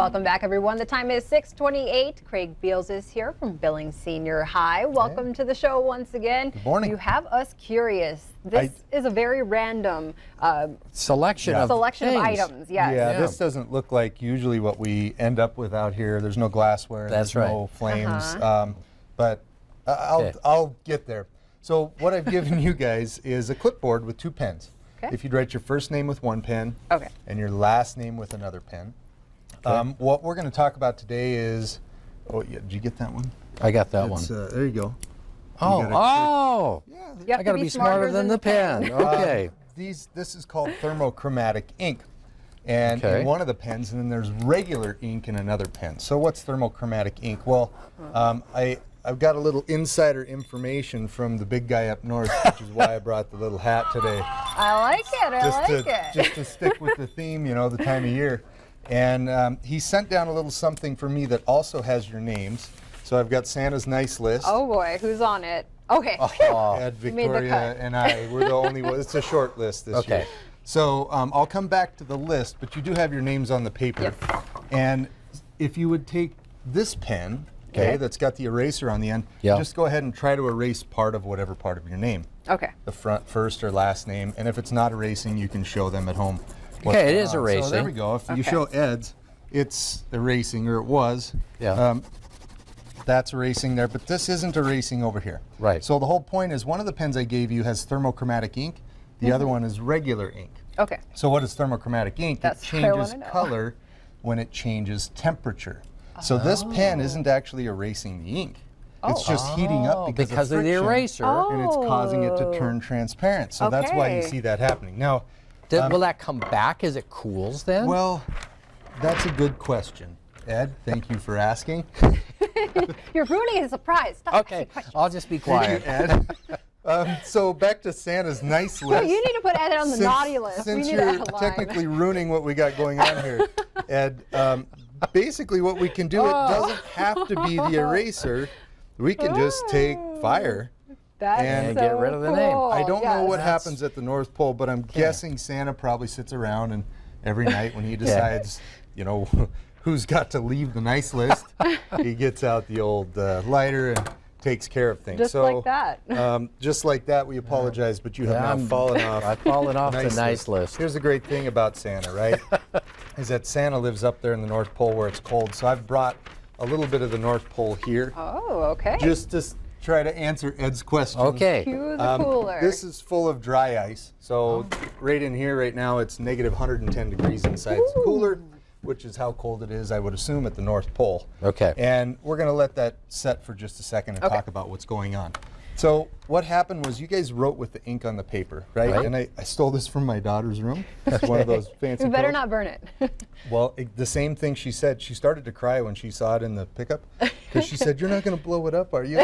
Welcome back, everyone. The time is 6:28. Craig Beals is here from Billings Senior High. Welcome to the show once again. Good morning. You have us curious. This is a very random selection of items. Yes. Yeah, this doesn't look like usually what we end up with out here. There's no glassware. That's there's right. no flames. But I'll get there. So what I've given you guys is a clipboard with 2 pens. Okay. If you'd write your first name with 1 pen and your last name with another pen. What we're going to talk about today is, did you get that one? I got that one. There you go. Yeah, I got to be smarter than the pen. Okay. This is called thermochromatic ink. And in one of the pens, and then there's regular ink in another pen. So what's thermochromatic ink? Well, I've got a little insider information from the big guy up north, which is why I brought the little hat today. I like it. Just to stick with the theme, you know, the time of year. And he sent down a little something for me that also has your names. So I've got Santa's nice list. Oh boy, who's on it? Okay. Ed, Victoria, and I. We're the only ones. It's a short list this year. So I'll come back to the list, but you do have your names on the paper. Yes. And if you would take this pen, that's got the eraser on the end, just go ahead and try to erase part of whatever part of your name. Okay. The front, first, or last name. And if it's not erasing, you can show them at home. Okay, it is erasing. So there we go. If you show Ed's, it's erasing, or it was. Yeah. That's erasing there, but this isn't erasing over here. Right. So the whole point is one of the pens I gave you has thermochromatic ink. The other one is regular ink. Okay. So what is thermochromatic ink? That's it changes color when it changes temperature. So this pen isn't actually erasing the ink. It's just heating up because of the eraser. And it's causing it to turn transparent. So that's why you see that happening. Now, will that come back as it cools then? Well, that's a good question. Ed, thank you for asking. You're ruining a surprise. Stop okay, I'll just be quiet. Ed. So back to Santa's nice list. No, you need to put Ed on the naughty list. Since you're technically ruining what we got going on here, Ed, basically what we can do, it doesn't have to be the eraser. We can just take fire and get rid of the name. I don't know what happens at the North Pole, but I'm guessing Santa probably sits around and every night when he decides, you know, who's got to leave the nice list, he gets out the old lighter and takes care of things. Just like that. Just like that, we apologize, but you have now fallen off. I've fallen off the nice list. Here's the great thing about Santa, right? Is that Santa lives up there in the North Pole where it's cold. So I've brought a little bit of the North Pole here. Oh, okay. Just to try to answer Ed's question. Okay. Cue the cooler. This is full of dry ice. So right in here right now, it's negative 110 degrees inside. It's cooler, which is how cold it is, I would assume, at the North Pole. Okay. And we're going to let that set for just a second and talk about what's going on. So what happened was you guys wrote with the ink on the paper, right? And I stole this from my daughter's room. It's one of those fancy You better not burn it. Well, the same thing she said. She started to cry when she saw it in the pickup because she said, "You're not going to blow it up, are you?"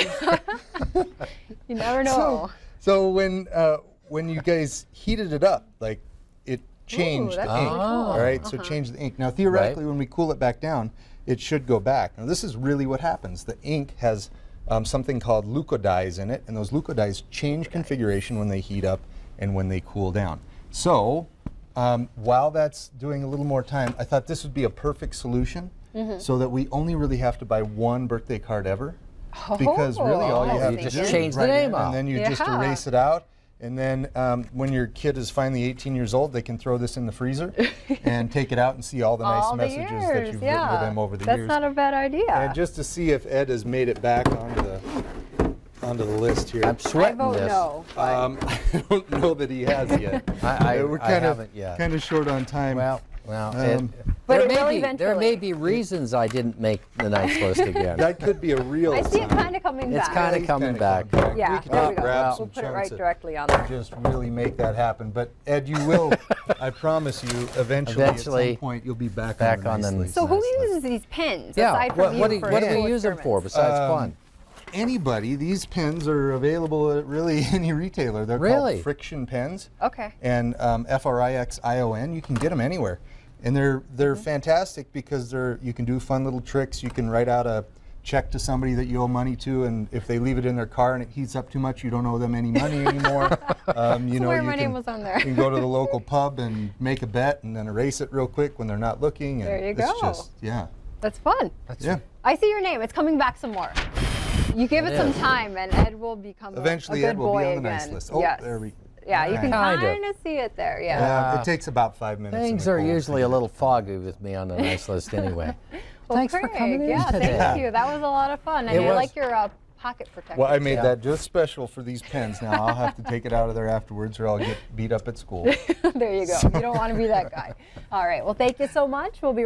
You never know. So when you guys heated it up, like it changed the ink. Cool. All right, so change the ink. Now theoretically, when we cool it back down, it should go back. Now this is really what happens. The ink has something called leucodyes in it, and those leucodyes change configuration when they heat up and when they cool down. So while that's doing a little more time, I thought this would be a perfect solution so that we only really have to buy 1 birthday card ever. Because really all you have to do is change the name out. and then you just erase it out. And then when your kid is finally 18 years old, they can throw this in the freezer and take it out and see all the nice messages that you've written to them over the years. That's not a bad idea. And just to see if Ed has made it back onto the list here. I'm sweating I vote this. no. I don't know that he has yet. We're kind of short on time. Well, But there may be reasons I didn't make the nice list again. That could be a real I see it kind of coming back. It's kind of coming back. Yeah, we can there we go. grab We'll some put it chunks right that directly on there. just really make that happen. But Ed, you will, I promise you, eventually at some point you'll be back on the nice list. So who uses these pens Yeah, aside from you what for do we use them for besides fun? Anybody. These pens are available at really any retailer. They're called friction pens. Okay. And Frixion, you can get them anywhere. And they're fantastic because you can do fun little tricks. You can write out a check to somebody that you owe money to, and if they leave it in their car and it heats up too much, you don't owe them any money anymore. You know, Swear you my can, name was on there. you can go to the local pub and make a bet and then erase it real quick when they're not looking. And There you it's go. Just, yeah. That's fun. Yeah. I see your name. It's coming back some more. You give it some time, and Ed will become Eventually, a good Ed will boy be on the again. nice list. Oh, yes. there we. Yeah, you can Kinda. kind of see it there. Yeah. Yeah, it takes about 5 minutes. in Things the are cold usually to a get little foggy with me on the nice list anyway. Well, Thanks for Craig, coming in yeah, today. thank you. That was a lot of fun. And It I was. like your pocket protector. Well, I made Yeah. that just special for these pens. Now I'll have to take it out of there afterwards, or I'll get beat up at school. There you go. You don't want to be that guy. All right. Well, thank you so much. We'll be